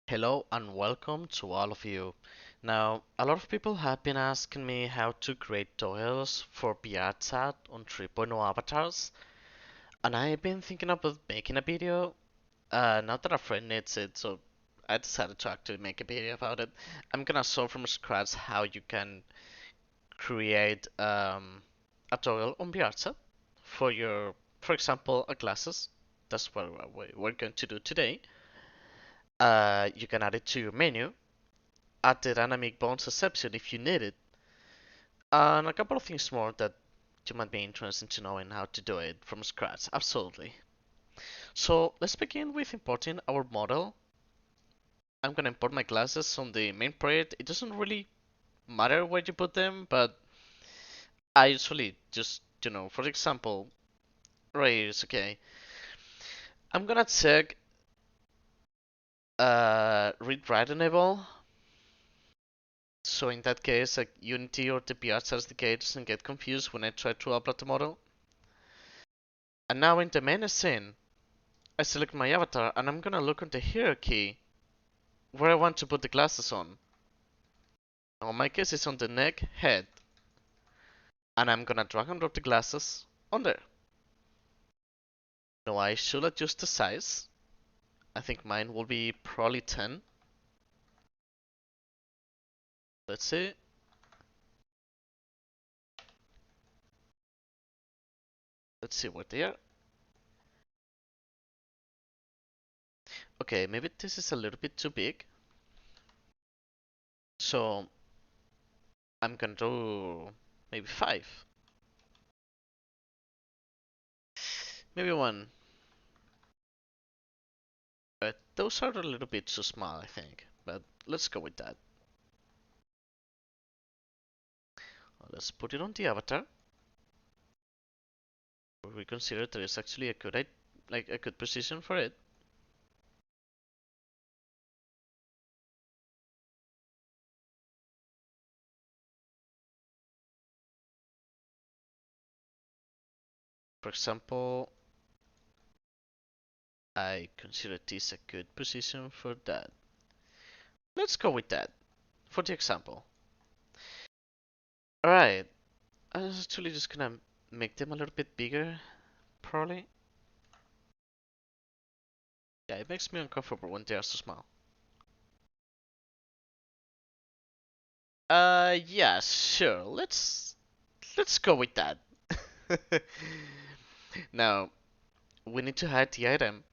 Hello and welcome to all of you. Now, a lot of people have been asking me how to create tutorials for VRChat on 3.0 avatars, and I've been thinking about making a video. Not that a friend needs it, so I decided to actually make a video about it. I'm gonna show from scratch how you can create a tutorial on VRChat for for example, a classes. That's what we're going to do today. You can add it to your menu, add the dynamic bounds exception if you need it, and a couple of things more that you might be interested to know in how to do it from scratch. Absolutely. So let's begin with importing our model. I'm gonna import my classes on the main project. It doesn't really matter where you put them, but I usually just, for example, right here is okay. I'm gonna check read write enable. So in that case, like Unity or the VRChat SDK doesn't get confused when I try to upload the model. And now in the main scene, I select my avatar and I'm gonna look on the hierarchy where I want to put the glasses on. Now in my case it's on the neck, head, and I'm gonna drag and drop the glasses on there. Now I should adjust the size. I think mine will be probably 10. Let's see. Let's see what they are. Okay, maybe this is a little bit too big. So I'm gonna do maybe 5. Maybe 1. But those are a little bit too small, I think. But let's go with that. Let's put it on the avatar. We consider there is actually a good like a good position for it. For example, I consider this a good position for that. Let's go with that for the example. Alright, I'm actually just gonna make them a little bit bigger, probably. Yeah, it makes me uncomfortable when they are so small. Yeah, sure. Let's go with that. Now, we need to hide the item.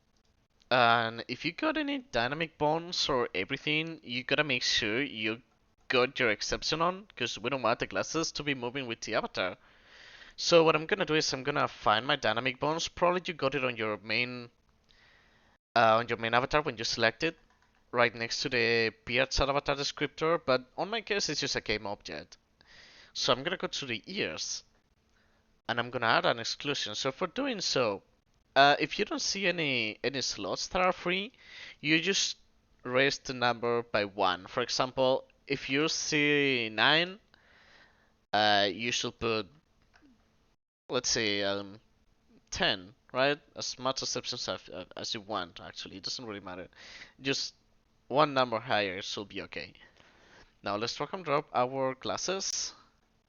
And if you got any dynamic bonds or everything, you gotta make sure you got your exception on, because we don't want the glasses to be moving with the avatar. So what I'm gonna do is I'm gonna find my dynamic bonds. Probably you got it on your main avatar when you select it, right next to the VRChat avatar descriptor. But on my case, it's just a game object. So I'm gonna go to the ears, and I'm gonna add an exclusion. So for doing so, if you don't see any slots that are free, you just raise the number by 1. For example, if you see 9, you should put, let's say, 10, right? As much exceptions as you want, actually. It doesn't really matter. Just one number higher should be okay. Now let's drag and drop our classes,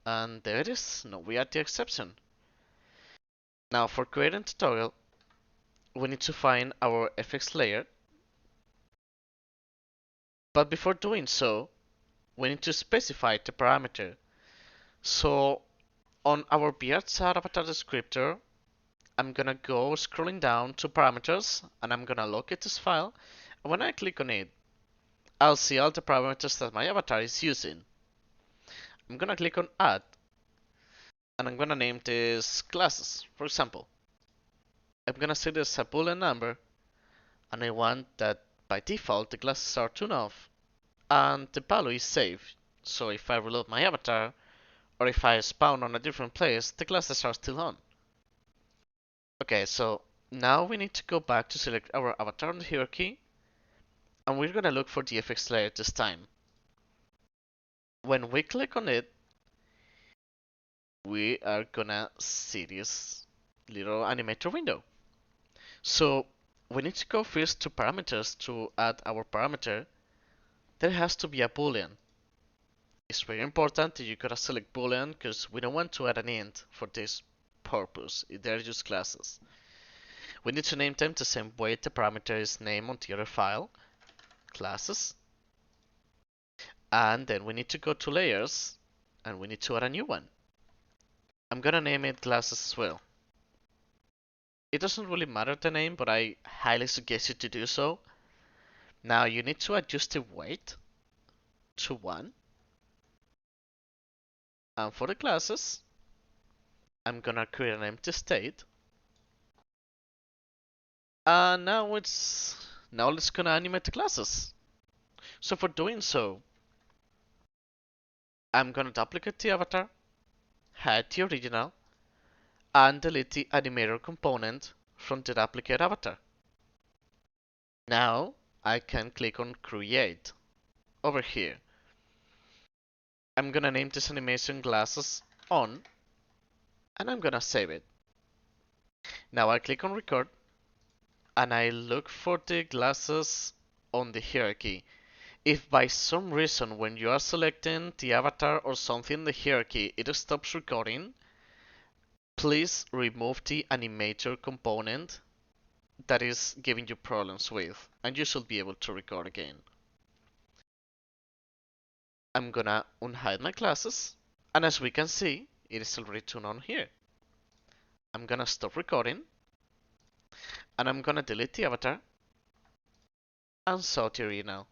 and there it is. Now we add the exception. Now for creating tutorial, we need to find our FX layer, but before doing so, we need to specify the parameter. So on our VRChat avatar descriptor, I'm gonna go scrolling down to parameters and I'm gonna locate this file. And when I click on it, I'll see all the parameters that my avatar is using. I'm gonna click on add and I'm gonna name this classes, for example. I'm gonna set this a boolean number and I want that by default the classes are turned off and the value is saved. So if I reload my avatar, or if I spawn on a different place, the classes are still on. Okay, so now we need to go back to select our avatar on the hierarchy, and we're gonna look for the FX layer this time. When we click on it, we are gonna see this little animator window. So we need to go first to parameters to add our parameter. There has to be a boolean. It's very important that you gotta select boolean because we don't want to add an int for this purpose. They're just classes. We need to name them the same way the parameter is named on the other file, classes. And then we need to go to layers and we need to add a new one. I'm gonna name it classes as well. It doesn't really matter the name, but I highly suggest you to do so. Now you need to adjust the weight to 1. And for the classes, I'm gonna create an empty state. And now let's gonna animate the classes. So for doing so, I'm gonna duplicate the avatar, hide the original, and delete the animator component from the duplicate avatar. Now I can click on create over here. I'm gonna name this animation glasses on, and I'm gonna save it. Now I click on record, and I look for the glasses on the hierarchy. If by some reason when you are selecting the avatar or something in the hierarchy it stops recording, please remove the animator component that is giving you problems with, and you should be able to record again. I'm gonna unhide my classes, and as we can see, it is already turned on here. I'm gonna stop recording, and I'm gonna delete the avatar and sort the original.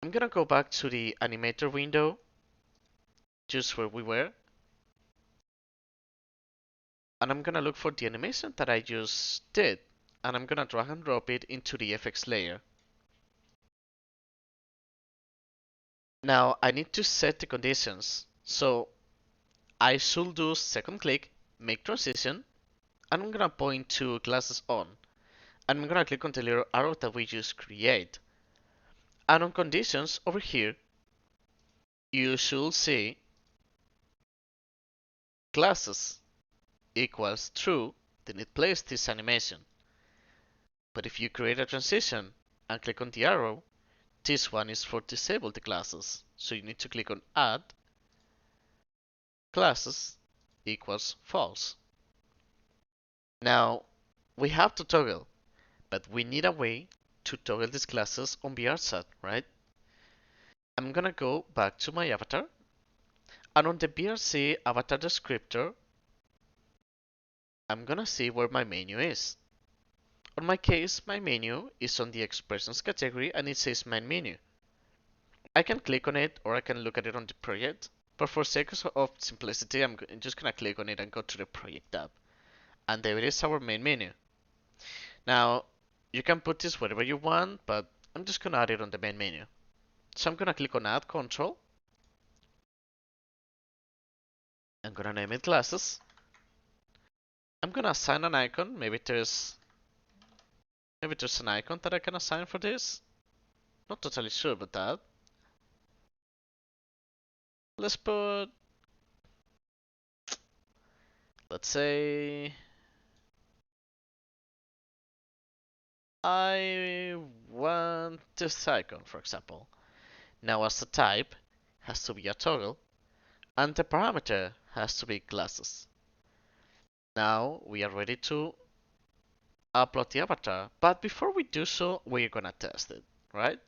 I'm gonna go back to the animator window, just where we were, and I'm gonna look for the animation that I just did, and I'm gonna drag and drop it into the FX layer. Now I need to set the conditions, so I should do second click, make transition, and I'm gonna point to glasses on, and I'm gonna click on the little arrow that we just create. And on conditions over here, you should see glasses equals true, then it plays this animation. But if you create a transition and click on the arrow, this one is for disable the classes. So you need to click on add classes equals false. Now we have to toggle, but we need a way to toggle these classes on VRChat, right? I'm gonna go back to my avatar, and on the VRC avatar descriptor, I'm gonna see where my menu is. On my case, my menu is on the expressions category and it says main menu. I can click on it or I can look at it on the project, but for sake of simplicity, I'm just gonna click on it and go to the project tab. And there it is, our main menu. Now, you can put this wherever you want, but I'm just gonna add it on the main menu. So I'm gonna click on add control. I'm gonna name it glasses. I'm gonna assign an icon. Maybe there's an icon that I can assign for this. Not totally sure about that. Let's put, let's say, I want this icon, for example. Now as the type has to be a toggle, and the parameter has to be glasses. Now we are ready to upload the avatar, but before we do so, we're gonna test it, right?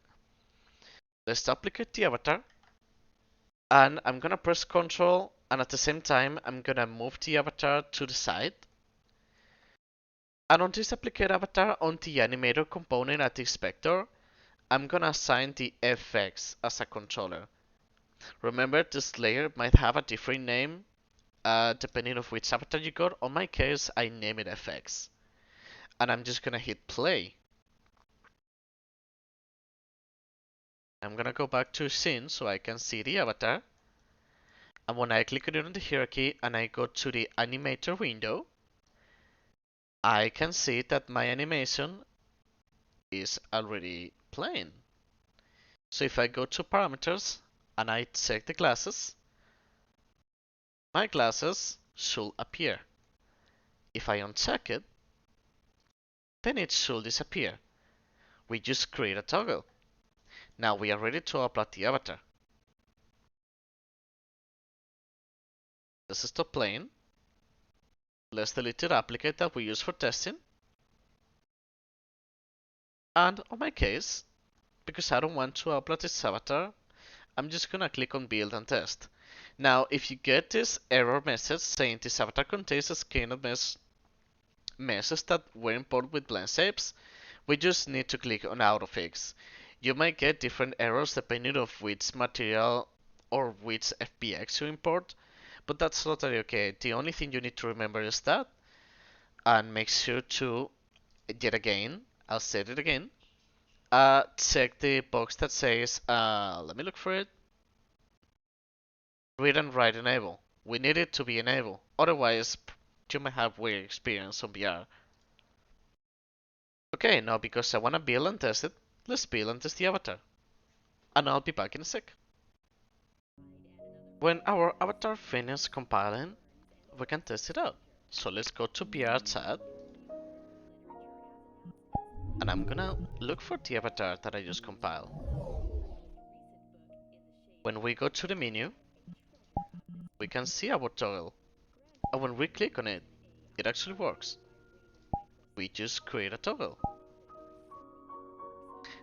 Let's duplicate the avatar, and I'm gonna press Ctrl, and at the same time, I'm gonna move the avatar to the side. And on this duplicate avatar, on the animator component at the inspector, I'm gonna assign the FX as a controller. Remember, this layer might have a different name depending on which avatar you got. On my case, I name it FX. And I'm just gonna hit play. I'm gonna go back to scene so I can see the avatar. And when I click on it on the hierarchy and I go to the animator window, I can see that my animation is already playing. So if I go to parameters and I check the glasses, my glasses should appear. If I uncheck it, then it should disappear. We just create a toggle. Now we are ready to upload the avatar. Let's stop playing. Let's delete the duplicate that we use for testing. And on my case, because I don't want to upload this avatar, I'm just gonna click on build and test. Now, if you get this error message saying this avatar contains a scan of meshes that were imported with blend shapes, we just need to click on autofix. You might get different errors depending on which material or which FBX you import, but that's totally okay. The only thing you need to remember is that, and make sure to, yet again, I'll say it again, check the box that says, let me look for it, read and write enable. We need it to be enabled, otherwise you might have weird experience on VR. Okay, now because I wanna build and test it, let's build and test the avatar. And I'll be back in a sec. When our avatar finishes compiling, we can test it out. So let's go to VRChat, and I'm gonna look for the avatar that I just compiled. When we go to the menu, we can see our toggle, and when we click on it, it actually works. We just create a toggle.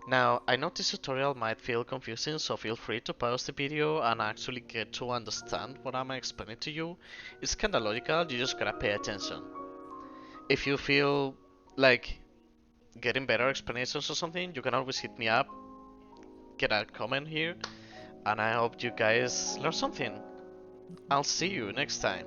Now, I know this tutorial might feel confusing, so feel free to pause the video and actually get to understand what I'm explaining to you. It's kinda logical, you just gotta pay attention. If you feel like getting better explanations or something, you can always hit me up, get a comment here, and I hope you guys learn something. I'll see you next time.